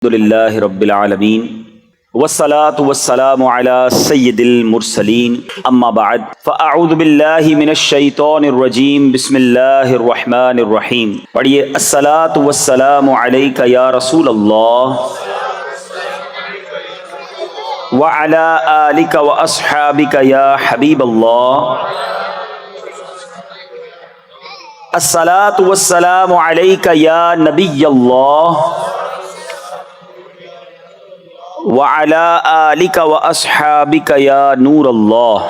الحمدللہ رب العالمین والصلاة والسلام علی سید المرسلین اما بعد فاعوذ باللہ من الشیطان الرجیم بسم اللہ الرحمن الرحیم۔ پڑھیے الصلاة والسلام علیک یا رسول اللہ وعلی آلک واصحابک یا حبیب اللہ۔ الصلاة والسلام علیک یا نبی اللہ وعلی آلک واصحابک یا نور اللہ۔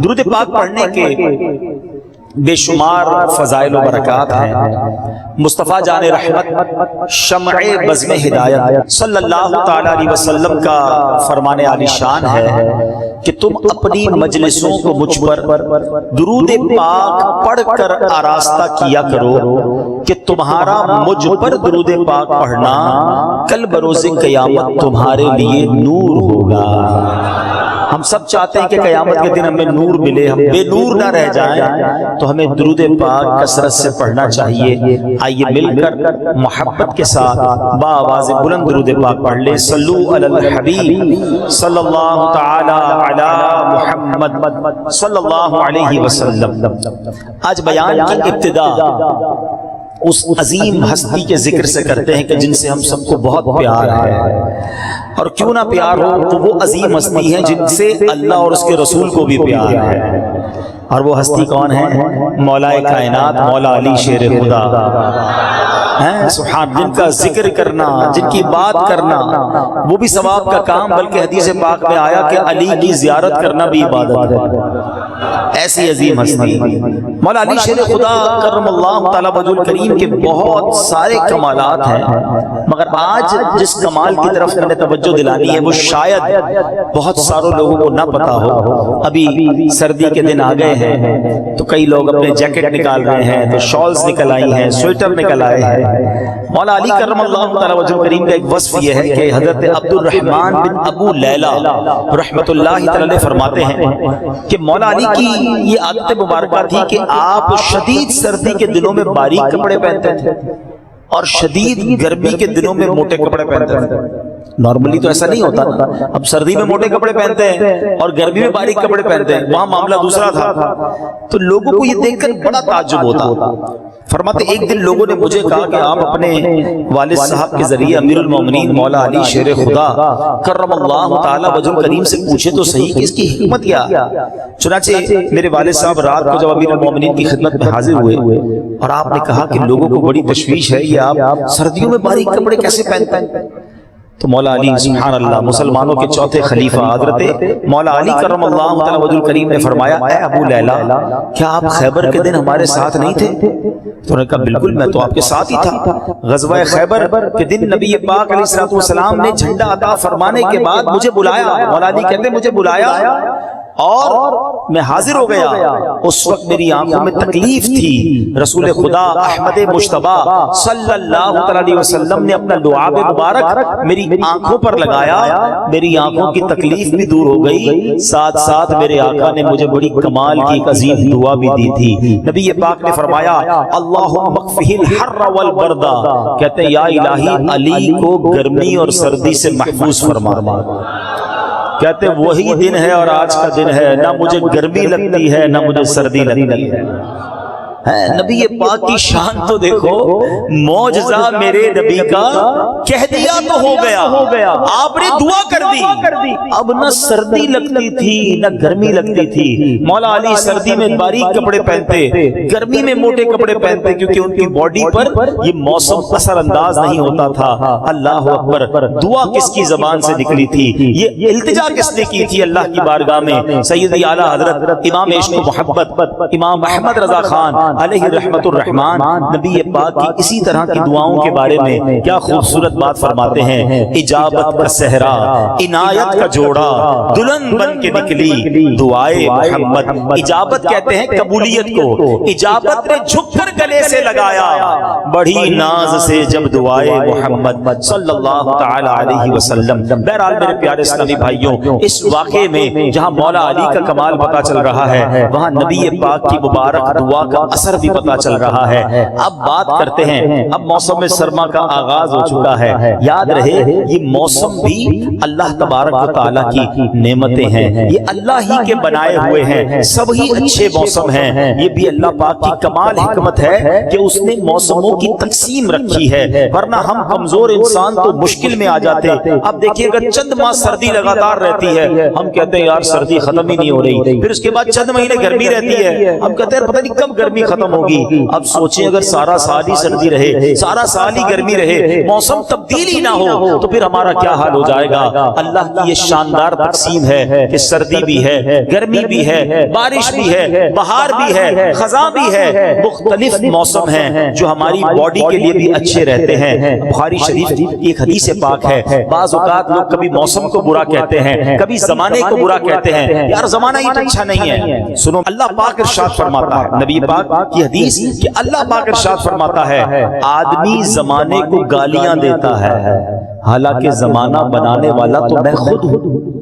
درود پاک پڑھنے کے بے شمار فضائل و برکات ہیں۔ مصطفیٰ جان رحمت شمع بزم ہدایت صلی اللہ تعالی علیہ وسلم کا فرمان عالی شان ہے کہ تم اپنی مجلسوں کو مجھ پر درود پاک پڑھ کر آراستہ کیا کرو کہ تمہارا مجھ پر درود پاک پڑھنا کل بروز قیامت تمہارے لیے نور ہوگا۔ ہم سب چاہتے ہیں کہ قیامت کے دن ہمیں نور ملے، ہم بے نور نہ رہ جائیں، تو ہمیں درود پاک کثرت سے پڑھنا چاہیے۔ آئیے مل کر محبت کے ساتھ با آواز بلند درود پاک پڑھ لیں۔ صلو علی الحبیب صلی اللہ تعالی علی محمد صلی اللہ علیہ وسلم۔ آج بیان کی ابتدا اس عظیم ہستی کے ذکر سے کرتے ہیں کہ جن سے ہم سب کو بہت پیار ہے، اور کیوں نہ پیار ہو تو وہ عظیم ہستی ہے جن سے اللہ اور اس کے رسول کو بھی پیار ہے۔ اور وہ ہستی کون ہے؟ مولا کائنات مولا علی شیر خدا سبحان، جن کا ذکر کرنا، جن کی بات کرنا وہ بھی ثواب کا کام، بلکہ حدیث پاک میں آیا کہ علی کی زیارت کرنا بھی عبادت ہے۔ ایسی عظیم ہستی مولا علی شیر خدا کرم اللہ تعالی وجہ الکریم کے بہت سارے کمالات ہیں، مگر آج جس کمال کی طرف میں نے توجہ دلانی ہے وہ شاید بہت ساروں لوگوں کو نہ پتا ہو۔ ابھی سردی کے دن آ گئے ہیں تو کئی لوگ اپنے جیکٹ نکال رہے ہیں، تو شالز نکل آئی ہیں، سویٹر نکل آئے ہیں۔ مولا علی کرم اللہ تعالی وجہ الکریم کا ایک وصف یہ ہے کہ حضرت عبد الرحمن بن ابو لیلہ رحمت اللہ تعالی فرماتے ہیں کہ مولا علی کی یہ عادت مبارکہ تھی کہ آپ شدید سردی کے دنوں میں باریک کپڑے پہنتے تھے اور شدید گرمی کے دنوں میں موٹے کپڑے پہنتے تھے۔ نارملی تو ایسا نہیں ہوتا، اب سردی میں موٹے کپڑے پہنتے ہیں اور گرمی میں باریک کپڑے پہنتے ہیں، وہاں معاملہ دوسرا تھا۔ تو لوگوں کو یہ دیکھ کر بڑا تعجب ہوتا۔ فرماتے ایک دن لوگوں نے مجھے کہا کہ آپ اپنے والد صاحب کے ذریعے امیر المومنین مولا علی شیر خدا کرم اللہ تعالی وجہ الکریم سے پوچھے تو صحیح کہ اس کی حکمت کیا۔ چنانچہ میرے والد صاحب رات کو جب امیر المومنین کی خدمت میں حاضر ہوئے اور آپ نے کہا کہ لوگوں کو بڑی تشویش ہے، یہ آپ سردیوں میں باریک کپڑے کیسے پہنتے ہیں؟ تو مولا علی سبحان اللہ مسلمانوں کے چوتھے خلیفہ حضرت مولا علی کرم اللہ تعالی وجہ الکریم نے فرمایا، اے ابو لیلہ کیا آپ خیبر کے دن ہمارے ساتھ نہیں تھے؟ تو انہوں نے کہا بالکل میں تو آپ کے ساتھ ہی تھا۔ غزوہ خیبر کے دن نبی پاک علیہ الصلوۃ والسلام نے جھنڈا عطا فرمانے کے بعد مجھے بلایا، مولا علی کہتے مجھے بلایا اور میں حاضر ہو گیا۔ اس وقت میری آنکھوں میں تکلیف تھی، رسول خدا احمد مجتبی صلی اللہ علیہ وسلم نے اپنا لعاب مبارک میری آنکھوں پر لگایا، میری آنکھوں کی تکلیف بھی دور ہو گئی، ساتھ ساتھ میرے آقا نے مجھے بڑی کمال کی عظیم دعا بھی دی تھی۔ نبی پاک نے فرمایا اللہم اکفہ الحر والبرد، کہتے ہیں یا الہی علی کو گرمی اور سردی سے محفوظ فرما۔ کہتے وہی دن ہے اور آج کا دن ہے، نہ مجھے گرمی لگتی ہے نہ مجھے سردی لگتی ہے۔ نبی پاک کی شان تو دیکھو، معجزہ میرے نبی کا کہہ دیا تو ہو گیا، آپ نے دعا کر دی، اب نہ سردی لگتی تھی نہ گرمی لگتی تھی۔ مولا علی سردی میں باریک کپڑے پہنتے، گرمی میں موٹے کپڑے پہنتے، کیونکہ ان کی باڈی پر یہ موسم اثر انداز نہیں ہوتا تھا۔ اللہ اکبر، دعا کس کی زبان سے نکلی تھی، یہ التجا کس نے کی تھی اللہ کی بارگاہ میں؟ سیدی اعلیٰ حضرت امام عشق و محبت امام احمد رضا خان علیہ رحمت الرحمان نبی پاک کی اسی طرح کی دعاؤں کے بارے میں کیا خوبصورت بات فرماتے ہیں۔ اجابت کا صحرا عنایت کا جوڑا دلہن بن کے نکلی دعائے محمد۔ اجابت کہتے ہیں قبولیت کو، اجابت نے جھک کر گلے سے لگایا بڑی ناز سے جب دعائے محمد صلی اللہ تعالی علیہ وسلم۔ بہرحال میرے پیارے اسلامی بھائیوں، اس واقعے میں جہاں مولا علی کا کمال پتا چل رہا ہے، وہاں نبی پاک کی مبارک دعا کا اثر اثر بھی پتا چل رہا ہے۔ اب بات کرتے ہیں، اب موسم سرما کا آغاز ہو چکا ہے۔ یاد رہے یہ موسم بھی اللہ تبارک و تعالیٰ کی نعمتیں ہیں، یہ اللہ ہی کے بنائے ہوئے ہیں، سب ہی اچھے موسم ہیں۔ یہ بھی اللہ پاک کی کمال حکمت ہے کہ اس نے موسموں کی تقسیم رکھی ہے، ورنہ ہم کمزور انسان تو مشکل میں آ جاتے۔ اب دیکھیے اگر چند ماہ سردی لگاتار رہتی ہے، ہم کہتے ہیں یار سردی ختم ہی نہیں ہو رہی، پھر اس کے بعد چند مہینے گرمی رہتی ہے، ہم کہتے ہیں پتہ نہیں کب گرمی ختم ہوگی۔ اب سوچیں اگر سارا سال ہی سردی رہے، سارا سال ہی گرمی رہے، موسم تبدیل ہی نہ ہو تو پھر ہمارا کیا حال ہو جائے گا۔ اللہ کی یہ شاندار تقسیم ہے کہ سردی بھی ہے، گرمی بھی ہے، بارش بھی ہے، بہار بھی ہے، خزاں بھی ہے، مختلف موسم ہیں جو ہماری باڈی کے لیے بھی اچھے رہتے ہیں۔ بخاری شریف کی ایک حدیث پاک ہے، بعض اوقات لوگ کبھی موسم کو برا کہتے ہیں، کبھی زمانے کو برا کہتے ہیں، یار زمانہ ہی تو اچھا نہیں ہے۔ سنو اللہ پاک ارشاد فرماتا ہے، نبی پاک کی حدیث کہ اللہ پاک ارشاد فرماتا ہے آدمی زمانے کو گالیاں دیتا ہے حالانکہ زمانہ بنانے والا تو میں خود ہوں۔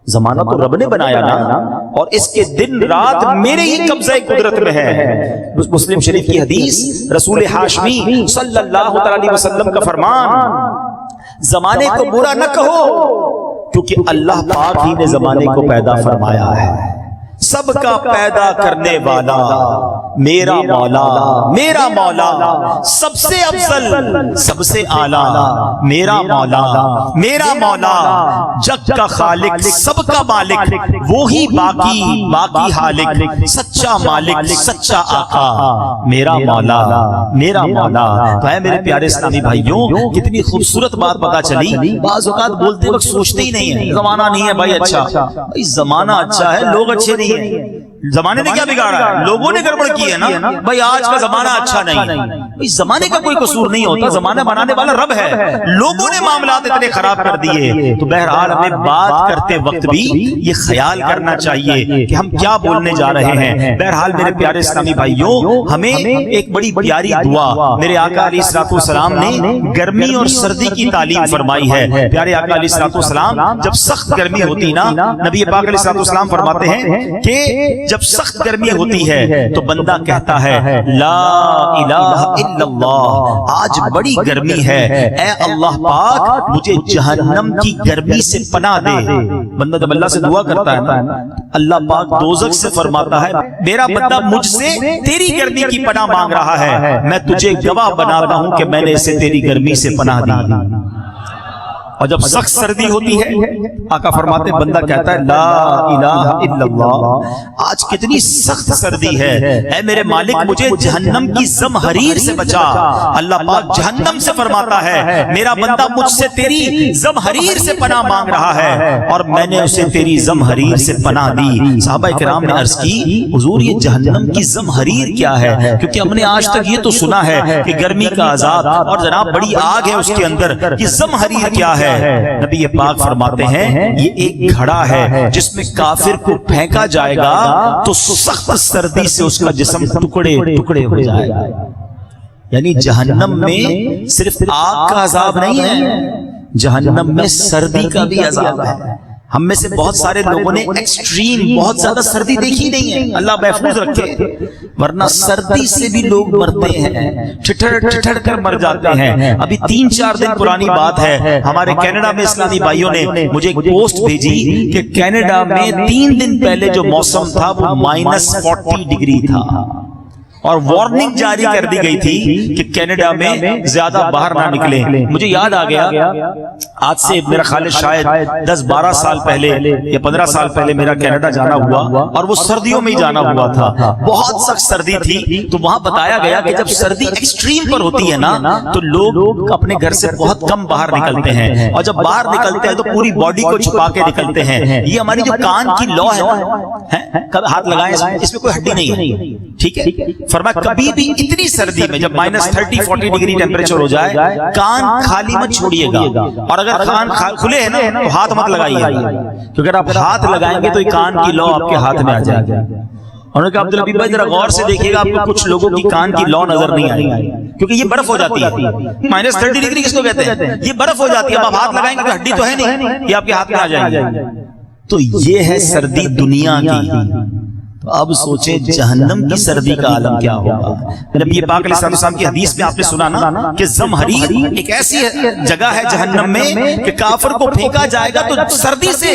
زمانہ تو رب نے بنایا نا، اور اس کے دن رات میرے ہی قبضہ قدرت میں ہے۔ مسلم شریف کی حدیث، رسول ہاشمی صلی اللہ علیہ وسلم کا فرمان، زمانے کو برا نہ کہو کیونکہ اللہ پاک ہی نے زمانے کو پیدا فرمایا ہے۔ سب کا پیدا کرنے والا میرا مولا، میرا مولا سب سے افضل، سب سے اعلیٰ، میرا مولا، میرا مولا جگ کا خالق، سب کا مالک، وہی باقی باقی حالق، سچا مالک، سچا آقا، میرا مولا، میرا مولا۔ تو ہے میرے پیارے اسلامی بھائیوں، کتنی خوبصورت بات پتا چلی۔ بعض اوقات بولتے وقت سوچتے ہی نہیں ہے زمانہ نہیں ہے بھائی اچھا، بھائی زمانہ اچھا ہے، لوگ اچھے نہیں ہیں۔ زمانے نے کیا بگاڑا ہے؟ لوگوں نے گڑبڑ کی ہے نا بھائی، آج کا زمانہ اچھا نہیں۔ بھائی زمانے کا کوئی قصور نہیں ہوتا، زمانہ بنانے والا رب ہے، لوگوں نے معاملات اتنے خراب کر دیے۔ تو بہرحال ہمیں بات کرتے وقت بھی یہ خیال کرنا چاہیے کہ ہم کیا بولنے جا رہے ہیں۔ بہرحال میرے پیارے اسلامی بھائیوں، ہمیں ایک بڑی پیاری دعا میرے آقا علیہ الصلوۃ والسلام نے گرمی اور سردی کی تعلیم فرمائی ہے۔ پیارے آقا علیہ الصلوۃ والسلام جب سخت گرمی ہوتی نا، نبی پاک علیہ الصلوۃ والسلام فرماتے ہیں کہ جب سخت گرمی ہوتی ہے تو بندہ کہتا ہے لا الہ الا اللہ، آج بڑی گرمی ہے، اے اللہ پاک مجھے جہنم کی گرمی سے پناہ دے۔ بندہ جب اللہ سے دعا کرتا ہے نا، اللہ پاک دوزخ سے فرماتا ہے میرا بندہ مجھ سے تیری گرمی کی پناہ مانگ رہا ہے، میں تجھے گواہ بناتا ہوں کہ میں نے اسے تیری گرمی سے پناہ دی۔ اور جب سخت سردی ہوتی ہے آقا فرماتے بندہ کہتا ہے لا الہ الا اللہ، آج کتنی سخت سردی ہے، اے میرے مالک مجھے جہنم کی زمہریر سے بچا۔ اللہ پاک جہنم سے فرماتا ہے میرا بندہ مجھ سے تیری زمہریر سے پناہ مانگ رہا ہے اور میں نے اسے تیری زمہریر سے پناہ دی۔ صحابہ کرام نے عرض کی حضور یہ جہنم کی زمہریر کیا ہے؟ کیونکہ ہم نے آج تک یہ تو سنا ہے کہ گرمی کا عذاب اور جناب بڑی آگ ہے اس کے اندر، یہ زمہریر کیا ہے؟ نبی پاک فرماتے ہیں یہ ایک گھڑا ہے جس میں کافر کو پھینکا جائے گا تو سخت سردی سے اس کا جسم ٹکڑے ٹکڑے ہو جائے گا۔ یعنی جہنم میں صرف آگ کا عذاب نہیں ہے، جہنم میں سردی کا بھی عذاب ہے۔ ہم میں سے بہت سارے لوگوں نے ایکسٹریم بہت زیادہ سردی دیکھی نہیں ہے، اللہ محفوظ رکھے، ورنہ سردی سے بھی لوگ مرتے ہیں، ٹھٹر ٹھٹر کر مر جاتے ہیں۔ ابھی 3-4 دن پرانی بات ہے، ہمارے کینیڈا میں اسلامی بھائیوں نے مجھے ایک پوسٹ بھیجی کہ کینیڈا میں 3 دن پہلے جو موسم تھا وہ -40 ڈگری تھا اور وارننگ جاری کر دی گئی تھی کہ کینیڈا میں زیادہ باہر نہ نکلیں۔ مجھے یاد آ گیا آج سے میرا خیال ہے شاید 10-12 سال پہلے یا 15 سال پہلے میرا کینیڈا جانا ہوا اور وہ سردیوں میں ہی جانا ہوا تھا، بہت سخت سردی تھی۔ تو وہاں بتایا گیا کہ جب سردی ایکسٹریم پر ہوتی ہے نا تو لوگ اپنے گھر سے بہت کم باہر نکلتے ہیں، اور جب باہر نکلتے ہیں تو پوری باڈی کو چھپا کے نکلتے ہیں۔ یہ ہماری جو کان کی لو ہے نا، ہاتھ لگائیں اس میں کوئی ہڈی نہیں ہے، ٹھیک ہے؟ فرمایا کبھی بھی اتنی سردی میں جب -30-40 ڈگری ٹیمپریچر ہو جائے کان خالی مت چھوڑیے گا، اور اگر کان کھلے ہیں نا تو ہاتھ مت لگائیے، کیونکہ اگر آپ ہاتھ لگائیں گے تو یہ کان کی لو آپ کے ہاتھ میں آ جائے گی۔ انہوں نے کہا عبدالحبیب بھائی ذرا غور سے دیکھیے گا، آپ کو کچھ لوگوں کی کان کی لو نظر نہیں آئے گی کیونکہ یہ برف ہو جاتی ہے۔ -30 ڈگری کس کو کہتے ہیں؟ یہ برف ہو جاتی ہے، اب آپ ہاتھ لگائیں گے تو ہڈی تو ہے نہیں، یہ آپ کے ہاتھ میں آ جائے گی۔ تو یہ ہے سردی دنیا کی۔ اب سوچیں جہنم کی سردی کا عالم کیا ہوگا۔ نبی پاک علیہ السلام کی حدیث میں آپ نے سنا نا کہ زمہریر ایک ایسی جگہ ہے جہنم میں کہ کافر کو پھینکا جائے گا تو سردی سے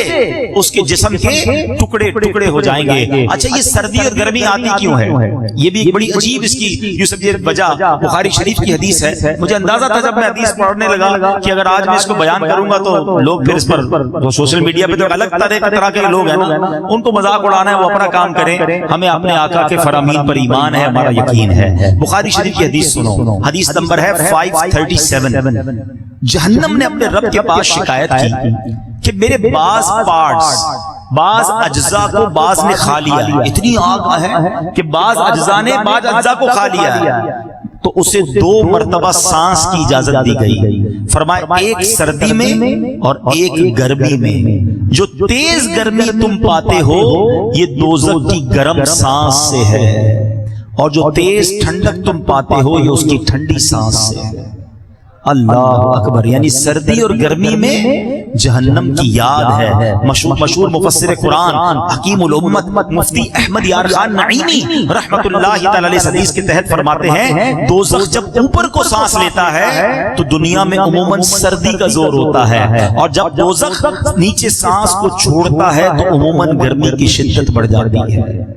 اس کے جسم کے ٹکڑے ٹکڑے ہو جائیں گے۔ اچھا یہ سردی اور گرمی آتی کیوں ہے؟ یہ بھی ایک بڑی عجیب اس کی یوسف یہ وجہ بخاری شریف کی حدیث ہے۔ مجھے اندازہ تھا جب میں حدیث پڑھنے لگا کہ اگر آج میں اس کو بیان کروں گا تو لوگ پھر اس پر سوشل میڈیا پہ تو الگ طرح کے لوگ ہیں نا، ان کو مذاق اڑانا ہے، وہ اپنا کام کریں، ہمیں اپنے آقا کے فرامین پر ایمان ہے، ہمارا یقین ہے۔ بخاری شریف کی حدیث سنو، حدیث نمبر ہے 537۔ جہنم نے اپنے رب کے پاس شکایت کی کہ میرے بعض پارٹس، بعض اجزاء کو بعض نے کھا لیا، اتنی آگ ہے کہ بعض اجزاء نے بعض اجزاء کو کھا لیا ہے، تو اسے 2 مرتبہ سانس کی اجازت دی گئی۔ فرمایا ایک سردی میں اور ایک گرمی میں، جو تیز گرمی تم پاتے ہو یہ دوزخ کی گرم سانس سے ہے، اور جو تیز ٹھنڈک تم پاتے ہو یہ اس کی ٹھنڈی سانس سے ہے۔ اللہ اکبر، یعنی سردی اور گرمی میں جہنم کی یاد ہے۔ مشہور مفسر قرآن حکیم الامت مفتی احمد یار خان نعیمی رحمت اللہ تعالی علیہ حدیث کے تحت فرماتے ہیں دوزخ جب اوپر کو سانس لیتا ہے تو دنیا میں عموماً سردی کا زور ہوتا ہے، اور جب دوزخ نیچے سانس کو چھوڑتا ہے تو عموماً گرمی کی شدت بڑھ جاتی ہے۔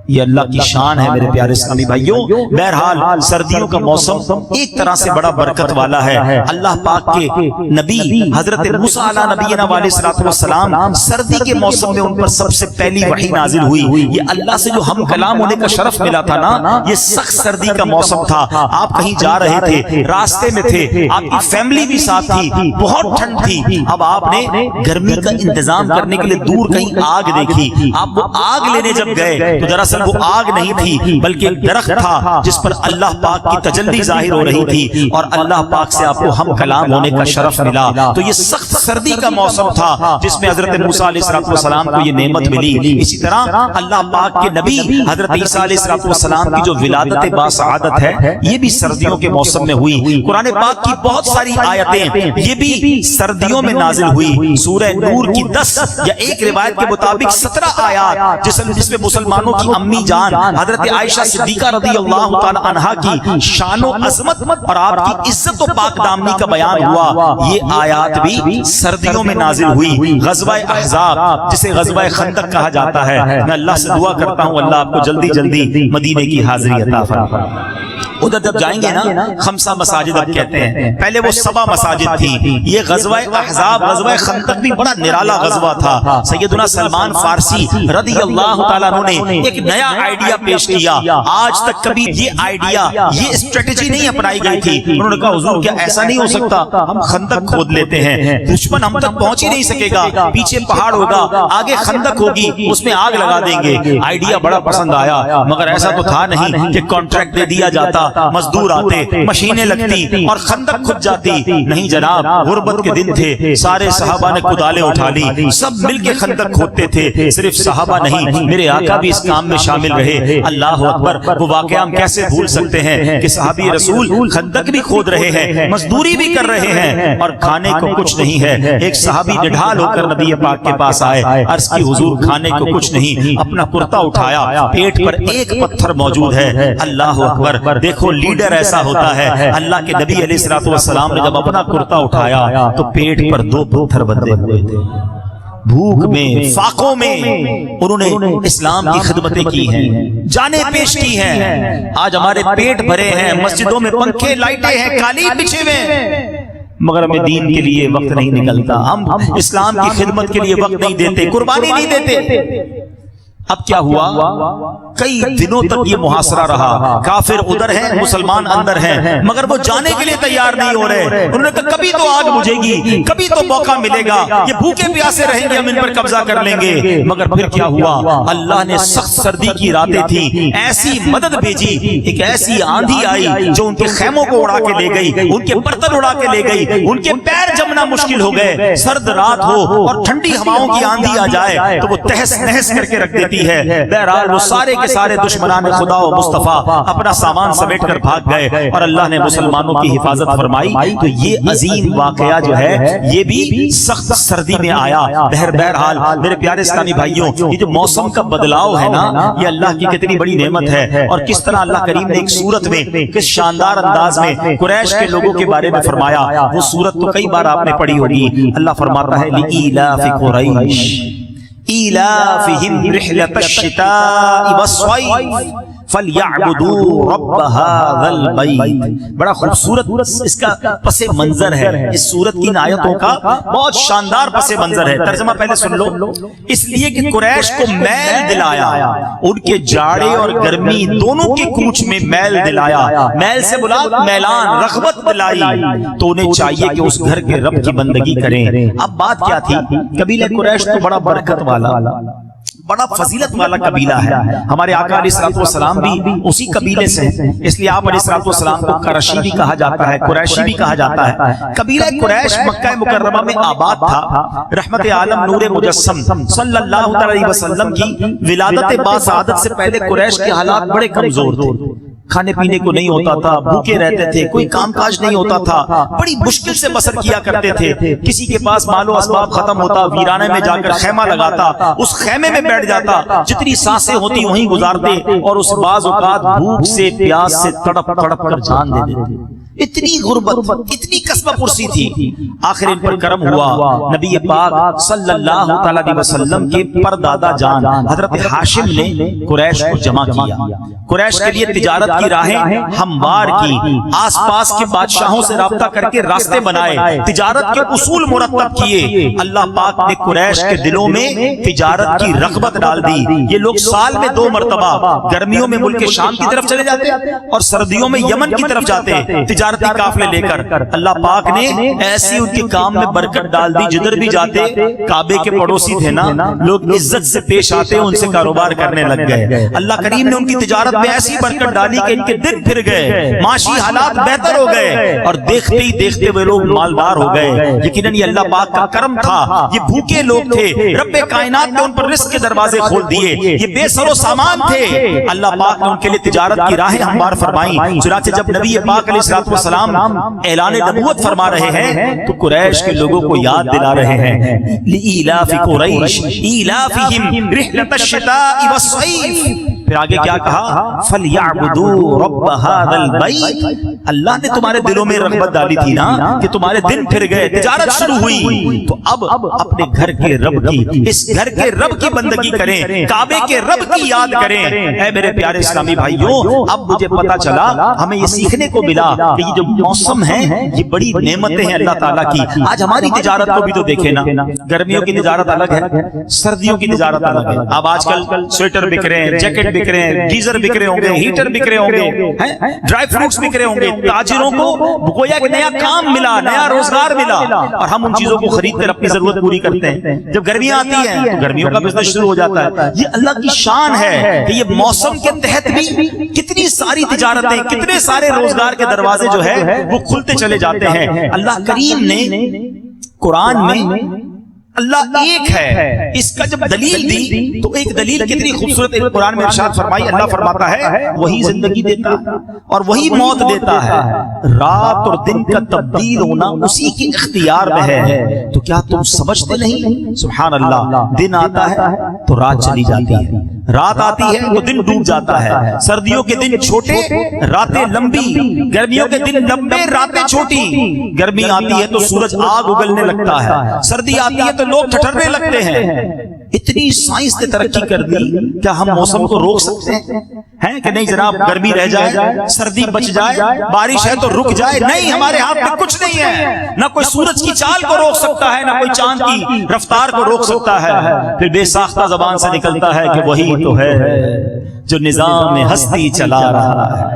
یہ اللہ کی شان ہے میرے پیارے اسلامی بھائیوں۔ بہرحال سردیوں کا موسم ایک طرح سے بڑا برکت والا ہے۔ اللہ پاک کے نبی حضرت موسیٰ علیہ نبینا علیہ الصلوۃ والسلام سردی کے موسم میں ان پر سب سے پہلی وحی نازل ہوئی۔ یہ اللہ سے جو ہم کلام ہونے کا شرف ملا تھا نا، یہ سخت سردی کا موسم تھا۔ آپ کہیں جا رہے تھے، راستے میں تھے، آپ کی فیملی بھی ساتھ تھی، بہت ٹھنڈ تھی، اب آپ نے گرمی کا انتظام کرنے کے لیے دور کہیں آگ دیکھی۔ آپ وہ آگ لینے جب گئے تو دراصل وہ آگ نہیں تھی بلکہ ایک درخت تھا جس پر اللہ پاک کی تجلی ظاہر ہو رہی تھی، اور اللہ پاک سے آپ کو ہم کلام ہونے کا شرف ملا۔ تو یہ سخت سردی کا موسم تھا جس میں حضرت موسیٰ علیہ السلام کو یہ نعمت ملی۔ اسی طرح اللہ پاک کے نبی حضرت عیسیٰ علیہ السلام کی جو ولادت باسعادت ہے یہ بھی سردیوں کے موسم میں ہوئی۔ قرآن پاک کی بہت ساری آیتیں یہ بھی سردیوں میں نازل ہوئی۔ سورہ نور کی 10 یا ایک روایت کے مطابق 17 آیات جس میں مسلمانوں کی امی جان حضرت عائشہ صدیقہ رضی اللہ تعالی عنہا کی شان و عظمت اور آپ کی عزت و پاک دامنی کا بیان ہوا، یہ آیات بھی سردیوں میں نازل ہوئی۔ غزوہ احزاب جسے غزوہ خندق کہا جاتا ہے، میں اللہ سے دعا کرتا ہوں اللہ آپ کو جلدی جلدی مدینے کی حاضری عطا فرمائے۔ ادھر جب جائیں گے نا، خمسہ مساجد اب کہتے ہیں، پہلے وہ 7 مساجد تھی۔ یہ غزوہ احزاب غزوہ خندق بھی بڑا نرالا غزوہ تھا۔ سیدنا سلمان فارسی رضی اللہ تعالیٰ عنہ نے ایک نیا آئیڈیا پیش کیا، آج تک کبھی یہ آئیڈیا یہ اسٹریٹجی نہیں اپنائی گئی تھی۔ انہوں نے کہا حضور کیا ایسا نہیں ہو سکتا، ہم خندق کھود لیتے ہیں، دشمن ہم تک پہنچ ہی نہیں سکے گا، پیچھے پہاڑ ہوگا، آگے خندق ہوگی، اس میں آگ لگا دیں گے۔ آئیڈیا بڑا پسند آیا، مگر ایسا تو تھا نہیں کہ کانٹریکٹ دے دیا جاتا، مزدور آتے، مشینیں لگتی اور خندق کھد جاتی۔ نہیں جناب، غربت کے دن تھے، سارے صحابہ نے کدالیں اٹھا لی، سب مل کے خندق کھودتے تھے۔ صرف صحابہ نہیں، میرے آقا بھی اس کام میں شامل رہے۔ اللہ اکبر، وہ واقعہ ہم کیسے بھول سکتے ہیں کہ صحابی رسول خندق بھی کھود رہے ہیں، مزدوری بھی کر رہے ہیں، اور کھانے کو کچھ نہیں ہے۔ ایک صحابی نڈھال ہو کر نبی پاک کے پاس آئے، عرض کی حضور کھانے کو کچھ نہیں، اپنا کرتا اٹھایا، پیٹ پر ایک پتھر موجود ہے۔ اللہ اکبر، دیکھو لیڈر ایسا ہوتا ہے۔ اللہ کے نبی علیہ السلام نے جب اپنا کرتا اٹھایا تو پیٹ پر 2 پتھر بندھے ہوئے تھے۔ بھوک میں، فاقوں میں انہوں نے اسلام کی خدمتیں کی ہیں، جانیں پیش کی ہیں۔ آج ہمارے پیٹ بھرے ہیں، مسجدوں میں پنکھے لائٹیں ہیں، قالین بچھے ہوئے ہیں، مگر ہمیں دین کے لیے وقت نہیں نکلتا، ہم اسلام کی خدمت کے لیے وقت نہیں دیتے، قربانی نہیں دیتے۔ اب کیا ہوا؟ کئی دنوں تک یہ محاصرہ رہا، کافر ادھر ہیں، مسلمان اندر ہیں، مگر وہ جانے کے لیے تیار نہیں ہو رہے۔ انہوں نے کہا کبھی تو آگ بجھے گی، کبھی تو موقع ملے گا، یہ بھوکے پیاسے رہیں گے، ہم ان پر قبضہ کر لیں گے۔ مگر پھر کیا ہوا؟ اللہ نے سخت سردی کی راتیں تھیں، ایسی مدد بھیجی، ایک ایسی آندھی آئی جو ان کے خیموں کو اڑا کے لے گئی، ان کے برتن اڑا کے لے گئی، ان کے پیر جمنا مشکل ہو گئے۔ سرد رات ہو اور ٹھنڈی ہواؤں کی آندھی آ جائے تو وہ تہس نہس کر کے رکھ دیتی کہتی ہے بہرحال وہ سارے کے سارے دشمنان خدا و مصطفیٰ اپنا سامان سمیٹ کر بھاگ گئے اور اللہ نے مسلمانوں کی حفاظت فرمائی. تو یہ عظیم واقعہ جو ہے یہ بھی سخت سردی میں آیا. بہرحال میرے پیارے اسلامی بھائیوں یہ جو موسم کا بدلاؤ ہے نا یہ اللہ کی کتنی بڑی نعمت ہے. اور کس طرح اللہ کریم نے ایک سورت میں کس شاندار انداز میں قریش کے لوگوں کے بارے میں فرمایا. وہ سورت تو کئی بار آپ نے پڑھی ہوگی. اللہ فرماتا ہے لِإِيلَافِ قُرَيْشٍ إِيلَافِهِمْ رِحْلَةَ الشِّتَاءِ وَالصَّيْفِ فَلْيَعْبُدُوا رَبَّ هَذَا الْبَيْتِ. بڑا خوبصورت اس کا پس منظر ہے. اس سورت کی ان آیتوں کا بہت شاندار پس منظر ہے. ترجمہ پہلے سن لو. اس لیے کہ قریش کو میل دلایا, ان کے جاڑے اور گرمی دونوں کے کوچ میں میل دلایا. میل سے بلا میلان, رغبت دلائی. تو انہیں چاہیے کہ اس گھر کے رب کی بندگی کریں. اب بات کیا تھی؟ قبیلہ قریش تو بڑا برکت والا بڑا فضیلت والا قبیلہ ہے. ہمارے آقا علیہ الصلوۃ والسلام بھی اسی قبیلے سے ہیں, اس لیے آپ علیہ الصلوۃ والسلام کو قرشی بھی کہا جاتا ہے, قریشی بھی کہا جاتا ہے. قبیلہ قریش مکہ مکرمہ میں آباد تھا. رحمت عالم نور مجسم صلی اللہ علیہ وسلم کی ولادت باسعادت سے پہلے قریش کے حالات بڑے کمزور تھے. کھانے پینے کو نہیں ہوتا تھا, بھوکے رہتے تھے, کوئی کام کاج نہیں ہوتا تھا, بڑی مشکل سے بسر کیا کرتے تھے. کسی کے پاس مال و اسباب ختم ہوتا, ویرانے میں جا کر خیمہ لگاتا, اس خیمے میں بیٹھ جاتا, جتنی سانسیں ہوتی وہیں گزارتے, اور اس بعض اوقات بھوک سے پیاس سے تڑپ تڑپ کر جان دے دیتے. اتنی غربت, اتنی قسمہ پرسی تھی. آخر ان پر کرم ہوا. نبی پاک صلی اللہ علیہ وسلم کے پردادا جان حضرت ہاشم نے قریش کو جمع کیا. قریش کے لیے تجارت کی راہیں ہموار کی, آس پاس کے بادشاہوں سے رابطہ کر کے راستے بنائے, تجارت کے اصول مرتب کیے. اللہ پاک نے قریش کے دلوں میں تجارت کی رغبت ڈال دی. یہ لوگ سال میں 2 مرتبہ گرمیوں میں ملک شام کی طرف چلے جاتے اور سردیوں میں یمن کی طرف جاتے تجارتی قافلے لے کر. اللہ پاک نے ایسی ان کے کام میں برکت ڈال دی, جدھر بھی جاتے کعبے کے پڑوسی تھے نا, لوگ عزت سے پیش آتے, ان سے کاروبار کرنے لگ گئے. اللہ کریم نے ان کی تجارت میں ایسی برکت ڈالی کہ ان کے دن پھر گئے, معاشی حالات بہتر ہو گئے, اور دیکھتے ہی دیکھتے وہ لوگ مالدار ہو گئے. یقیناً یہ اللہ پاک کا کرم تھا. یہ بھوکے لوگ تھے, رب کائنات نے ان پر رزق کے دروازے کھول دیے. یہ بے سر و سامان تھے, اللہ پاک نے ان کے لیے تجارت کی راہیں ہموار فرمائیں. چنانچہ جب نبی پاک علیہ السلام اعلان نبوت فرما رہے ہیں تو قریش کے لوگوں کو یاد دلا رہے ہیں لِإِيلَافِ قُرَيْشٍ إِيلَافِهِمْ رِحْلَةَ الشِّتَاءِ وَالصَّيْفِ. پھر آگے کیا کہا فَلْيَعْبُدُوا رَبَّ هَذَا الْبَيْتِ. اللہ نے تمہارے دلوں میں رغبت ڈالی تھی نا کہ تمہارے دن پھر گئے, تجارت شروع ہوئی, تو اب اپنے گھر کے رب کی, اس گھر کے رب کی بندگی کریں, کعبے کے رب کی یاد کریں. اے میرے پیارے اسلامی بھائیوں, اب مجھے پتا چلا, ہمیں یہ سیکھنے کو ملا کہ یہ جو موسم ہے یہ بڑی نعمتیں ہیں اللہ تعالیٰ کی. آج ہماری تجارت کو بھی تو دیکھیں نا, گرمیوں کی تجارت الگ ہے, سردیوں کی تجارت الگ ہے. اب آج کل سویٹر بک رہے ہیں, جیکٹ بک رہے ہیں, گیزر بک رہے ہوں گے, ہیٹر بک رہے ہوں گے, ڈرائی فروٹس بک رہے ہوں گے. تاجروں کو گویا کہ نیا کام ملا, نیا روزگار ملا, اور ہم ان چیزوں کو خرید کر اپنی ضرورت پوری کرتے ہیں. جب گرمیاں آتی ہیں تو گرمیوں کا بزنس شروع ہو جاتا ہے. یہ اللہ کی شان ہے کہ یہ موسم کے تحت بھی کتنی ساری تجارتیں, کتنے سارے روزگار کے دروازے جو ہے وہ کھلتے چلے جاتے ہیں. اللہ کریم نے قرآن میں اللہ ایک ہے اس کا جب دلیل دی تو ایک دلیل کتنی خوبصورت قرآن میں ارشاد فرمائی. اللہ فرماتا ہے وہی زندگی دیتا اور وہی موت دیتا ہے, رات اور دن کا تبدیل ہونا اسی کے اختیار میں ہے. تو کیا تم سمجھتے نہیں؟ سبحان اللہ. دن آتا ہے تو رات چلی جاتی ہے, رات آتی ہے تو دن ڈوب جاتا ہے. سردیوں کے دن چھوٹے, راتیں لمبی, گرمیوں کے دن لمبے, راتیں چھوٹی. گرمی آتی ہے تو سورج آگ اگلنے لگتا ہے, سردی آتی ہے تو لوگ ٹھٹرنے لگتے ہیں. اتنی سائنس نے ترقی کر دی, کیا ہم موسم کو روک سکتے ہیں کہ نہیں جناب؟ گرمی رہ جائے, سردی بچ جائے, بارش ہے تو رک جائے؟ نہیں, ہمارے ہاتھ میں کچھ نہیں ہے. نہ کوئی سورج کی چال کو روک سکتا ہے, نہ کوئی چاند کی رفتار کو روک سکتا ہے. پھر بے ساختہ زبان سے نکلتا ہے کہ وہی تو ہے جو نظام ہستی چلا رہا ہے.